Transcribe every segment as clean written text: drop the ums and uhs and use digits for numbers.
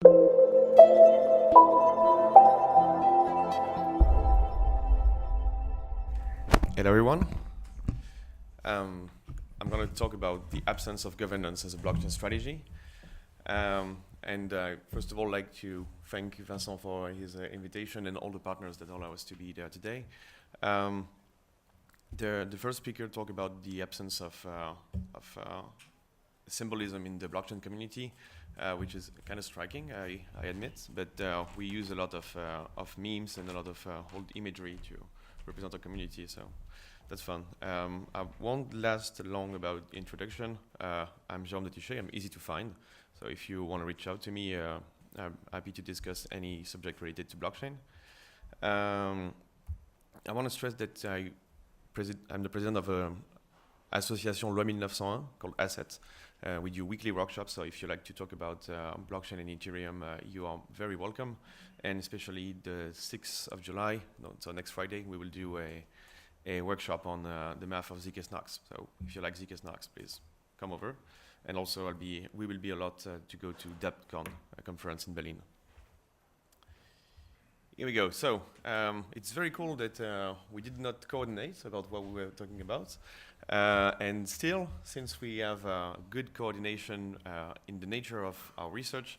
Hello everyone. I'm going to talk about the absence of governance as a blockchain strategy. First of all, I'd like to thank Vincent for his invitation and all the partners that allow us to be there today. The first speaker talked about the absence of symbolism in the blockchain community, which is kind of striking, I admit, but we use a lot of memes and a lot of old imagery to represent our community, so that's fun. I won't last long about introduction. I'm Jérôme de TYCHEY. I'm easy to find, so if you want to reach out to me, I'm happy to discuss any subject related to blockchain. I want to stress that I'm the president of an association Loi 1901 called Asset. We do weekly workshops, so if you like to talk about blockchain and Ethereum, you are very welcome. And especially the 6th of July, so next Friday, we will do a workshop on the math of zk-SNARKs. So if you like zk-SNARKs, please come over. And also we will be a lot to go to DebtCon, a conference in Berlin. Here we go. So it's very cool that we did not coordinate about what we were talking about. And still, since we have good coordination in the nature of our research,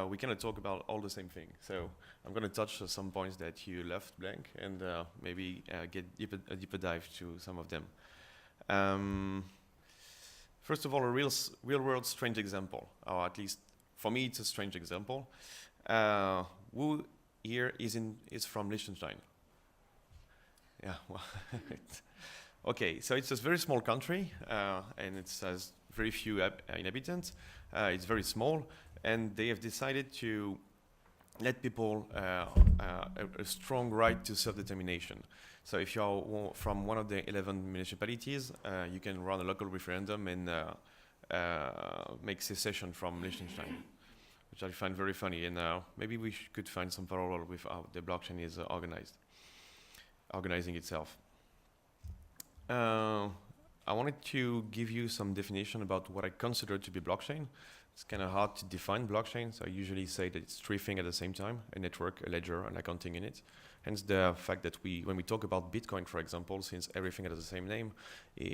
we cannot talk about all the same thing. So I'm going to touch some points that you left blank and maybe get a deeper dive to some of them. First of all, a real-world strange example, or at least for me, it's a strange example. Who here is from Liechtenstein? Yeah, well, okay, so it's a very small country, and it has very few inhabitants. It's very small, and they have decided to let people a strong right to self-determination. So if you're from one of the 11 municipalities, you can run a local referendum and make secession from Liechtenstein, which I find very funny. And maybe we could find some parallel with how the blockchain is organizing itself. I wanted to give you some definition about what I consider to be blockchain. It's kind of hard to define blockchain, so I usually say that it's three things at the same time: a network, a ledger, and accounting unit. Hence the fact that when we talk about Bitcoin, for example, since everything has the same name,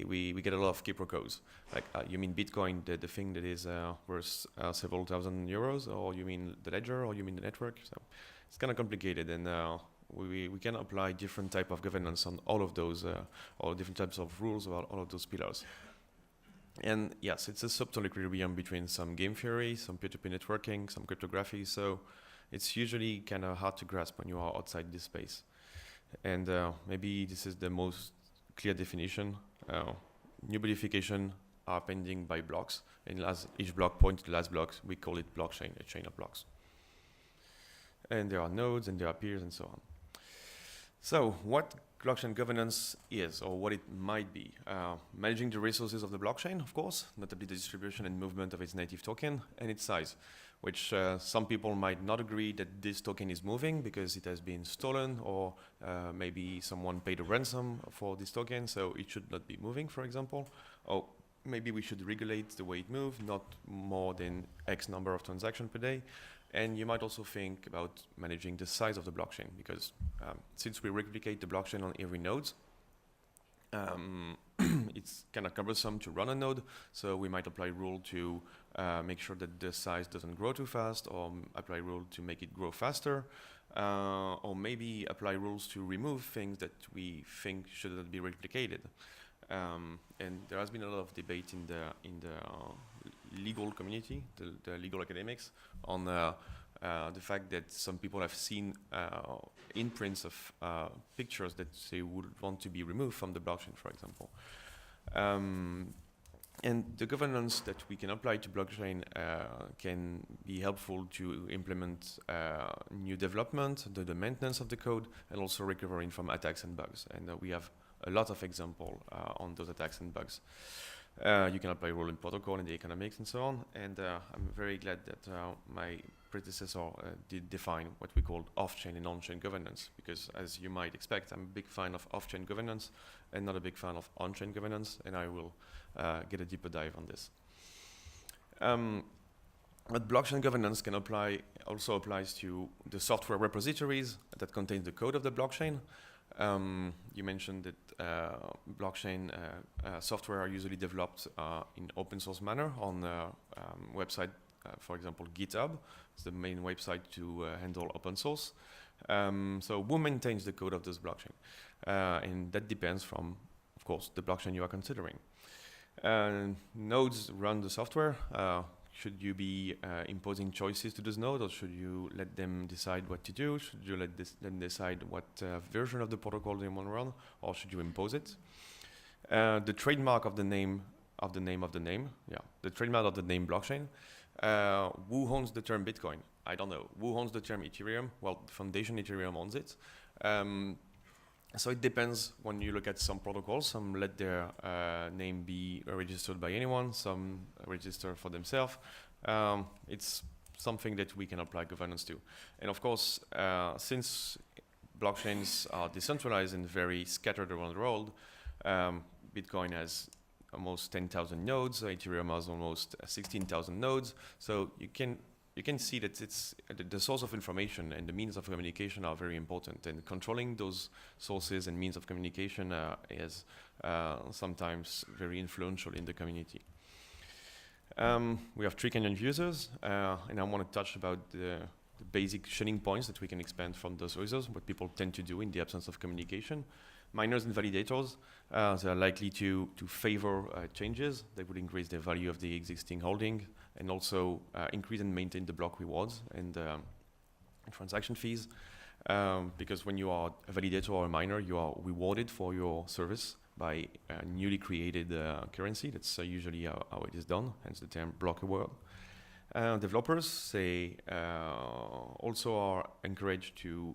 we get a lot of quiproquos. Like, you mean Bitcoin, the thing that is worth several thousand euros, or you mean the ledger, or you mean the network? So it's kind of complicated, and we can apply different type of governance on all of those, or different types of rules about all of those pillars. And yes, it's a subtle equilibrium between some game theory, some peer-to-peer networking, some cryptography, so it's usually kind of hard to grasp when you are outside this space. And maybe this is the most clear definition. New modifications are pending by blocks, and as each block points to the last block, we call it blockchain, a chain of blocks. And there are nodes, and there are peers, and so on. So what blockchain governance is, or what it might be? Managing the resources of the blockchain, of course, notably the distribution and movement of its native token and its size, which some people might not agree that this token is moving because it has been stolen, or maybe someone paid a ransom for this token, so it should not be moving, for example. Or maybe we should regulate the way it moves, not more than X number of transactions per day. And you might also think about managing the size of the blockchain, because since we replicate the blockchain on every node, it's kind of cumbersome to run a node, so we might apply rule to make sure that the size doesn't grow too fast, or apply rule to make it grow faster, or maybe apply rules to remove things that we think should not be replicated. And there has been a lot of debate in the legal community, the legal academics, on the fact that some people have seen imprints of pictures that they would want to be removed from the blockchain, for example. And the governance that we can apply to blockchain can be helpful to implement new development, the maintenance of the code, and also recovering from attacks and bugs. And we have a lot of examples on those attacks and bugs. You can apply rule in protocol in the economics and so on. And I'm very glad that my predecessor did define what we call off-chain and on-chain governance, because as you might expect, I'm a big fan of off-chain governance and not a big fan of on-chain governance, and I will get a deeper dive on this. But blockchain governance can also applies to the software repositories that contain the code of the blockchain. You mentioned that blockchain software are usually developed in open source manner on website, for example, GitHub. It's the main website to handle open source. So who maintains the code of this blockchain? And that depends from, of course, the blockchain you are considering. Nodes run the software. Should you be imposing choices to those nodes, or should you let them decide what to do? Should you let them decide what version of the protocol they want to run, or should you impose it? The trademark of the name of the name of the name, the trademark of the name blockchain. Who owns the term Bitcoin? I don't know. Who owns the term Ethereum? Well, the foundation Ethereum owns it. So it depends. When you look at some protocols, some let their name be registered by anyone, some register for themselves. It's something that we can apply governance to. And of course, since blockchains are decentralized and very scattered around the world, Bitcoin has almost 10,000 nodes, Ethereum has almost 16,000 nodes. So you can see that it's the source of information and the means of communication are very important, and controlling those sources and means of communication is sometimes very influential in the community. We have 3 kind of users, and I want to touch about the basic shilling points that we can expand from those users, what people tend to do in the absence of communication. Miners and validators, they are likely to favor changes that would increase the value of the existing holding, and also increase and maintain the block rewards and transaction fees. Because when you are a validator or a miner, you are rewarded for your service by a newly created currency. That's usually how it is done, hence the term block reward. Developers, they also are encouraged to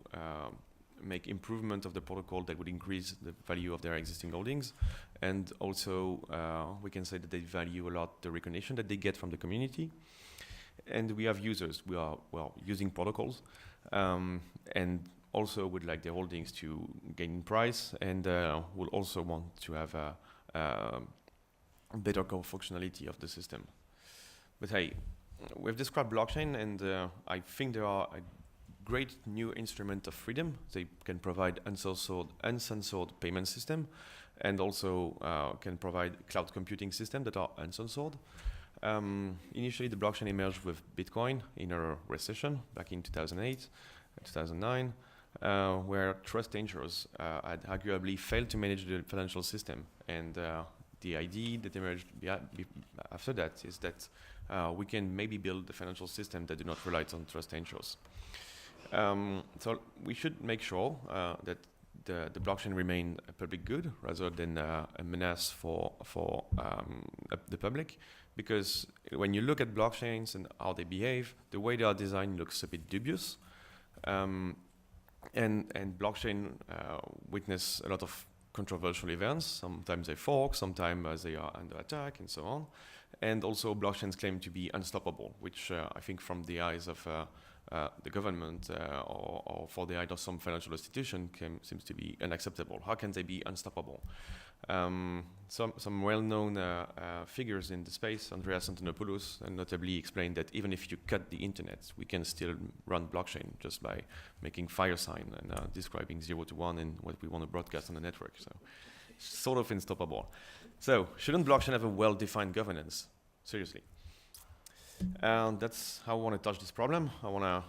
make improvement of the protocol that would increase the value of their existing holdings. And also, we can say that they value a lot the recognition that they get from the community. And we have users. We are, using protocols, and also would like their holdings to gain in price, and will also want to have a better core functionality of the system. But hey, we've described blockchain, and I think there are a great new instrument of freedom. They can provide uncensored payment system, and also can provide cloud computing systems that are uncensored. Initially, the blockchain emerged with Bitcoin in a recession back in 2008, 2009, where trust dangers had arguably failed to manage the financial system. And the idea that emerged after that is that we can maybe build a financial system that do not rely on trust dangers. So we should make sure that the blockchain remain a public good rather than a menace for the public, because when you look at blockchains and how they behave, the way they are designed looks a bit dubious, and blockchain witness a lot of controversial events. Sometimes they fork, sometimes they are under attack, and so on. And also blockchains claim to be unstoppable, which I think from the eyes of the government or for the eyes of some financial institution seems to be unacceptable. How can they be unstoppable? Some well-known figures in the space, Andreas Antonopoulos, and notably explained that even if you cut the internet, we can still run blockchain just by making fire sign and describing 0 to 1 and what we want to broadcast on the network. So sort of unstoppable. So shouldn't blockchain have a well-defined governance? Seriously. And that's how I want to touch this problem. I want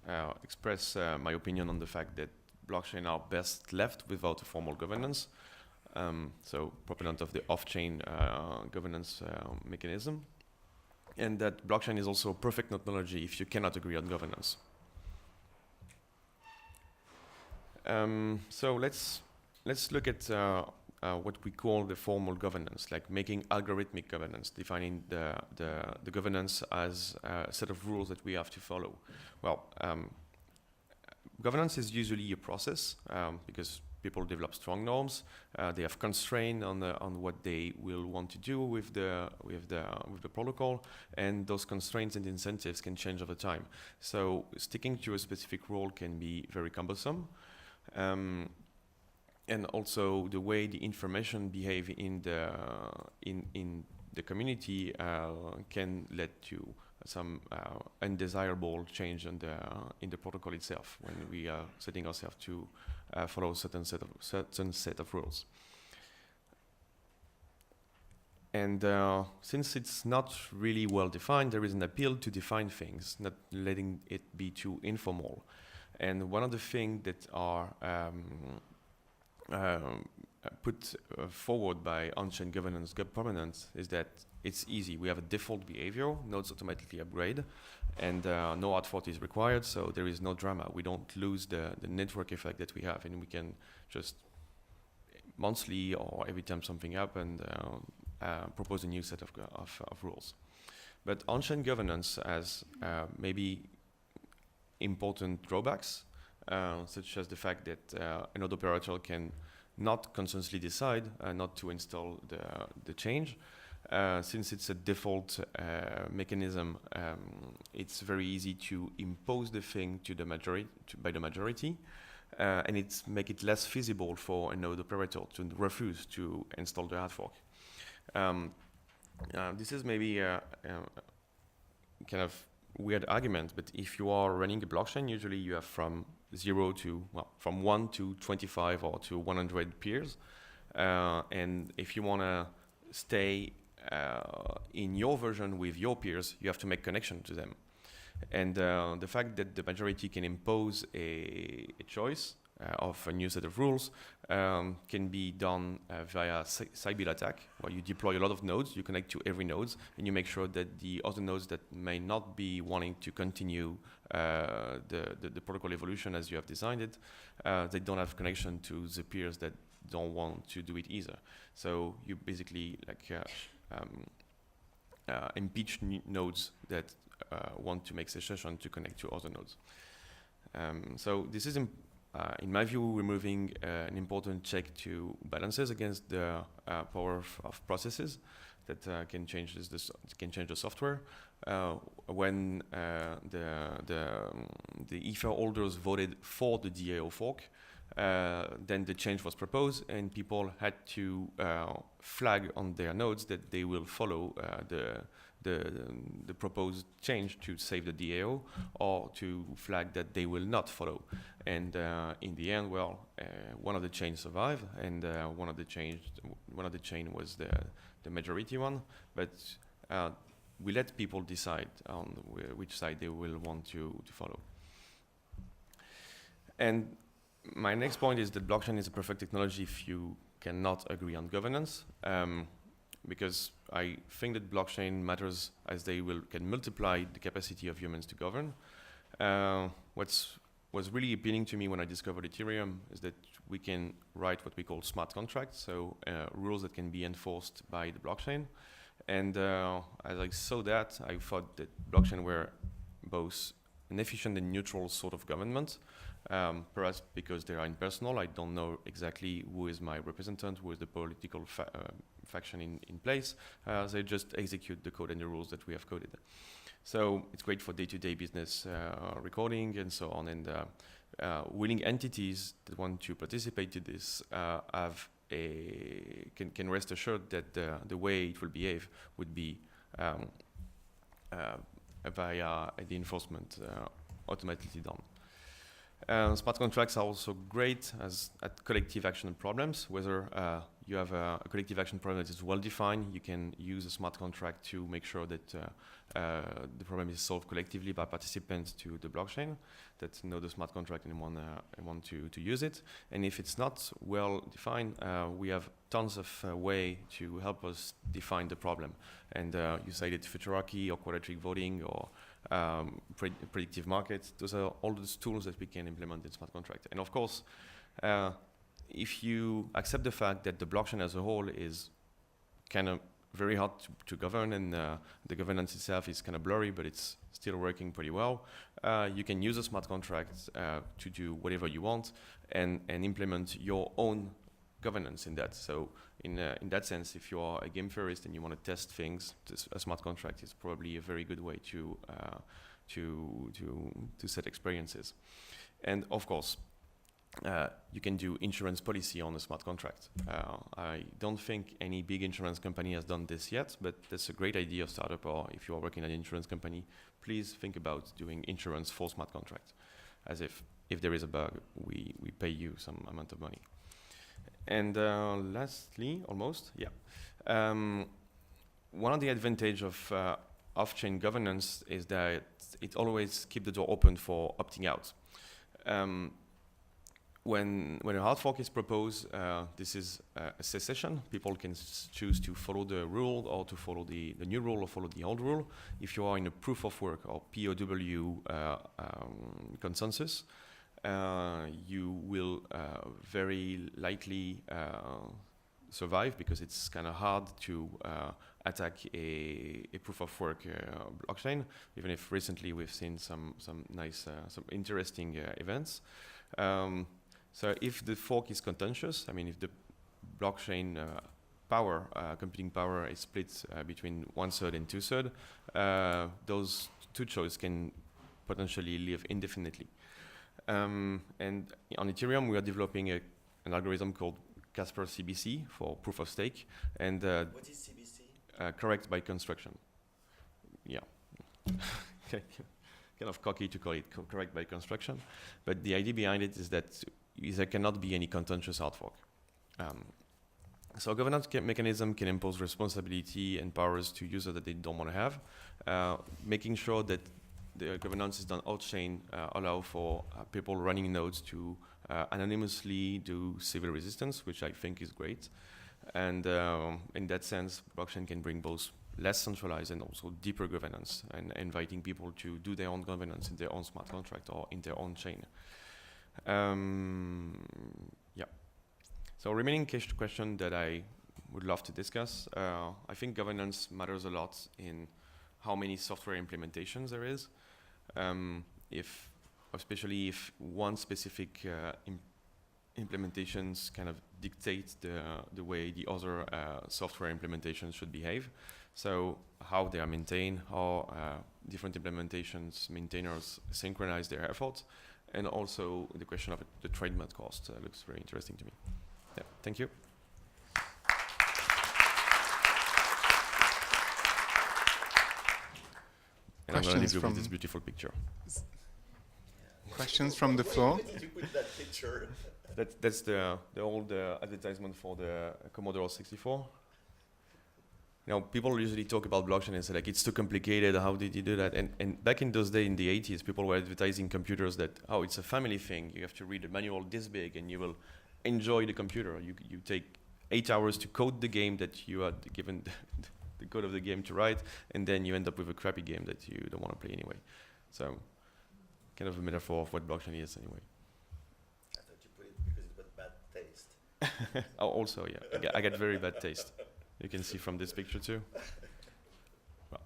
to express my opinion on the fact that blockchain are best left without a formal governance. So proponent of the off-chain governance mechanism. And that blockchain is also perfect technology if you cannot agree on governance. So let's look at what we call the formal governance, like making algorithmic governance, defining the governance as a set of rules that we have to follow. Well, governance is usually a process because people develop strong norms. They have constraints on what they will want to do with the protocol, and those constraints and incentives can change over time. So sticking to a specific rule can be very cumbersome. And also the way the information behave in the community can lead to some undesirable change in the protocol itself when we are setting ourselves to follow certain set of rules. And since it's not really well defined, there is an appeal to define things, not letting it be too informal. And one of the things that are put forward by on-chain governance proponents is that it's easy. We have a default behavior, nodes automatically upgrade, and no hard fork is required, so there is no drama. We don't lose the network effect that we have, and we can just monthly or every time something happens, propose a new set of rules. But on-chain governance has maybe important drawbacks, such as the fact that a node operator can not consciously decide not to install the change. Since it's a default mechanism, it's very easy to impose the thing to the by the majority, and it's make it less feasible for a node operator to refuse to install the hard fork. This is maybe a kind of weird argument, but if you are running a blockchain, usually you have from 0 to, well, from 1 to 25 or to 100 peers. And if you want to stay in your version with your peers, you have to make connection to them. And the fact that the majority can impose a choice of a new set of rules can be done via Sybil attack, where you deploy a lot of nodes, you connect to every node, and you make sure that the other nodes that may not be wanting to continue the protocol evolution as you have designed it, they don't have connection to the peers that don't want to do it either. So you basically like impeach nodes that want to make secession to connect to other nodes. So this is in my view, removing an important check to balances against the power of processes that can change the software. When the Ether holders voted for the DAO fork, then the change was proposed, and people had to flag on their nodes that they will follow the proposed change to save the DAO, or to flag that they will not follow. And in the end, well, one of the chains survived, and one of the chain was the majority one. But we let people decide on which side they will want to follow. And my next point is that blockchain is a perfect technology if you cannot agree on governance. Because I think that blockchain matters as they can multiply the capacity of humans to govern. What's really appealing to me when I discovered Ethereum is that we can write what we call smart contracts, so rules that can be enforced by the blockchain. And as I saw that, I thought that blockchain were both an efficient and neutral sort of government. Perhaps because they are impersonal, I don't know exactly who is my representative, who is the political faction in place. They just execute the code and the rules that we have coded. So it's great for day-to-day business recording and so on. And willing entities that want to participate to this can rest assured that the way it will behave would be via the enforcement automatically done. Smart contracts are also great at collective action problems. Whether you have a collective action problem that is well defined, you can use a smart contract to make sure that the problem is solved collectively by participants to the blockchain that know the smart contract and want to use it. And if it's not well defined, we have tons of way to help us define the problem. And you cited futurarchy or quadratic voting or predictive markets. Those are all those tools that we can implement in smart contract. And of course, if you accept the fact that the blockchain as a whole is kind of very hard to govern, and the governance itself is kind of blurry, but it's still working pretty well, you can use a smart contract to do whatever you want and implement your own governance in that. So in that sense, if you are a game theorist and you want to test things, a smart contract is probably a very good way to set experiences. And of course, you can do insurance policy on a smart contract. I don't think any big insurance company has done this yet, but that's a great idea of startup, or if you are working at an insurance company, please think about doing insurance for smart contracts. As if there is a bug, we pay you some amount of money. And lastly, one of the advantages of off-chain governance is that it always keeps the door open for opting out. When a hard fork is proposed, this is a secession. People can choose to follow the rule or to follow the new rule or follow the old rule. If you are in a proof of work or POW consensus, you will very likely survive, because it's kind of hard to attack a proof of work blockchain, even if recently we've seen some nice, some interesting events. So if the fork is contentious, I mean, if the blockchain power, computing power is split between 1/3 and 2/3, those two choices can potentially live indefinitely. And on Ethereum, we are developing an algorithm called Casper CBC for proof of stake. And what is CBC? Correct by construction. Yeah. Kind of cocky to call it correct by construction, but the idea behind it is that there cannot be any contentious hard fork. So a governance mechanism can impose responsibility and powers to users that they don't want to have, making sure that the governance is done out-chain, allow for people running nodes to anonymously do civil resistance, which I think is great. And in that sense, blockchain can bring both less centralized and also deeper governance, and inviting people to do their own governance in their own smart contract or in their own chain. Yeah. So remaining question that I would love to discuss, I think governance matters a lot in how many software implementations there is. Especially if one specific implementations kind of dictate the way the other software implementations should behave. So how they are maintained, how different implementations maintainers synchronize their efforts, and also the question of the trademark cost looks very interesting to me. Yeah, thank you. And I'm going to leave you with this beautiful picture. Questions from the floor? Where did you put that picture? That's the old advertisement for the Commodore 64. You know, people usually talk about blockchain and say, like, it's too complicated, how did you do that? And back in those days, in the 80s, people were advertising computers that, oh, it's a family thing. You have to read a manual this big and you will enjoy the computer. You take 8 hours to code the game that you are given the code of the game to write, and then you end up with a crappy game that you don't want to play anyway. So, kind of a metaphor of what blockchain is anyway. I thought you put it because it was bad taste. Oh, also, yeah, I get very bad taste. You can see from this picture too. Well.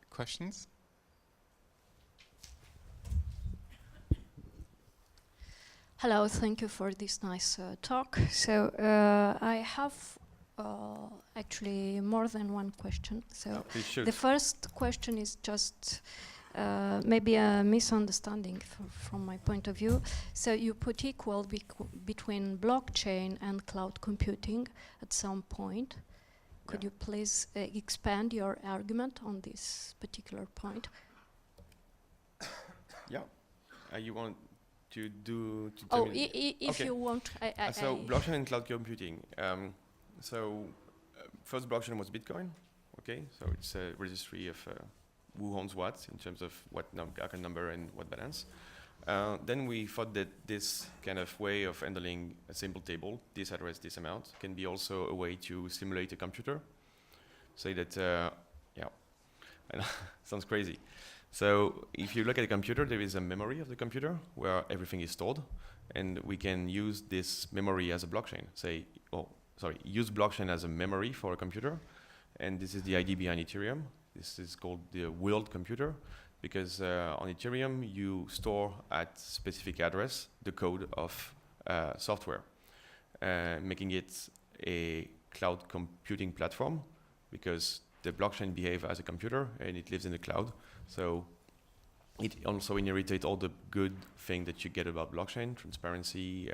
Questions? Hello, thank you for this nice talk. So I have actually more than one question. So the first question is just maybe a misunderstanding from my point of view. So you put equal between blockchain and cloud computing at some point. Could you please expand your argument on this particular point? Yeah. You want to do... If you want... So blockchain and cloud computing. First blockchain was Bitcoin. Okay, so it's a registry of who owns what in terms of what account number and what balance. Then we thought that this kind of way of handling a simple table, this address, this amount, can be also a way to simulate a computer. Say that, sounds crazy. So if you look at a computer, there is a memory of the computer where everything is stored, and we can use this memory as a blockchain. Use blockchain as a memory for a computer, and this is the idea behind Ethereum. This is called the world computer, because on Ethereum you store at specific address the code of software, making it a cloud computing platform, because the blockchain behaves as a computer and it lives in the cloud. So it also inherited all the good things that you get about blockchain: transparency,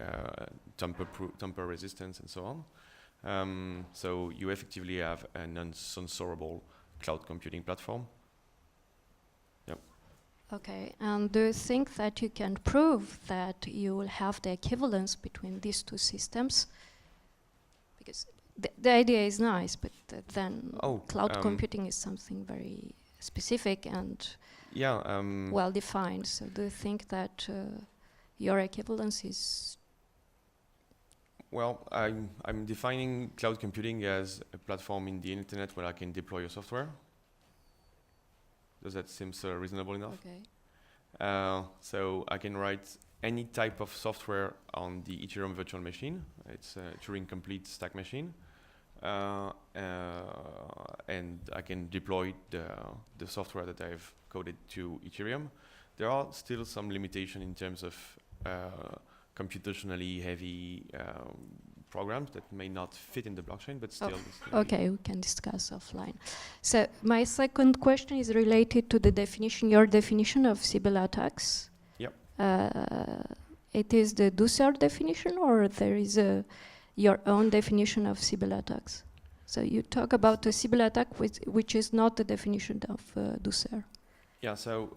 tamper resistance, and so on. So you effectively have a non-censorable cloud computing platform. Yep. Okay, and do you think that you can prove that you will have the equivalence between these two systems? Because the idea is nice, but then cloud computing is something very specific and well defined. So do you think that your equivalence is? Well, I'm defining cloud computing as a platform in the internet where I can deploy your software. Does that seem reasonable enough? Okay. So I can write any type of software on the Ethereum virtual machine. It's a Turing complete stack machine. And I can deploy the software that I've coded to Ethereum. There are still some limitation in terms of computationally heavy programs that may not fit in the blockchain, but still. Okay, we can discuss offline. So my second question is related to the definition, your definition of Sybil attacks. Yep. It is the DUSER definition, or there is your own definition of Sybil attacks? So you talk about a Sybil attack which is not the definition of DUSER. Yeah, so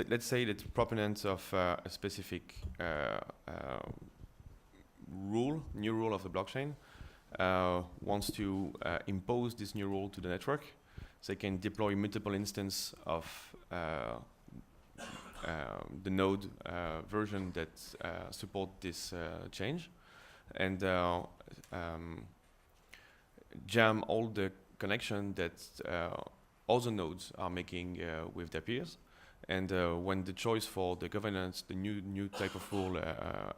let's say that the proponent of a specific new rule of the blockchain wants to impose this new rule to the network. So they can deploy multiple instances of the node version that support this change, and jam all the connection that other nodes are making with their peers. And when the choice for the governance, the new type of rule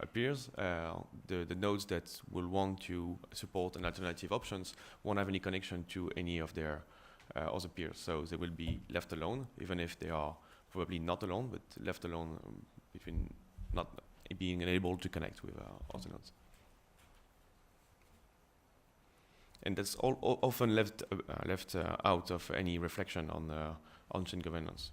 appears, the nodes that will want to support an alternative options won't have any connection to any of their other peers. So they will be left alone, even if they are probably not alone, but left alone between not being unable to connect with other nodes. And that's often left out of any reflection on on chain governance.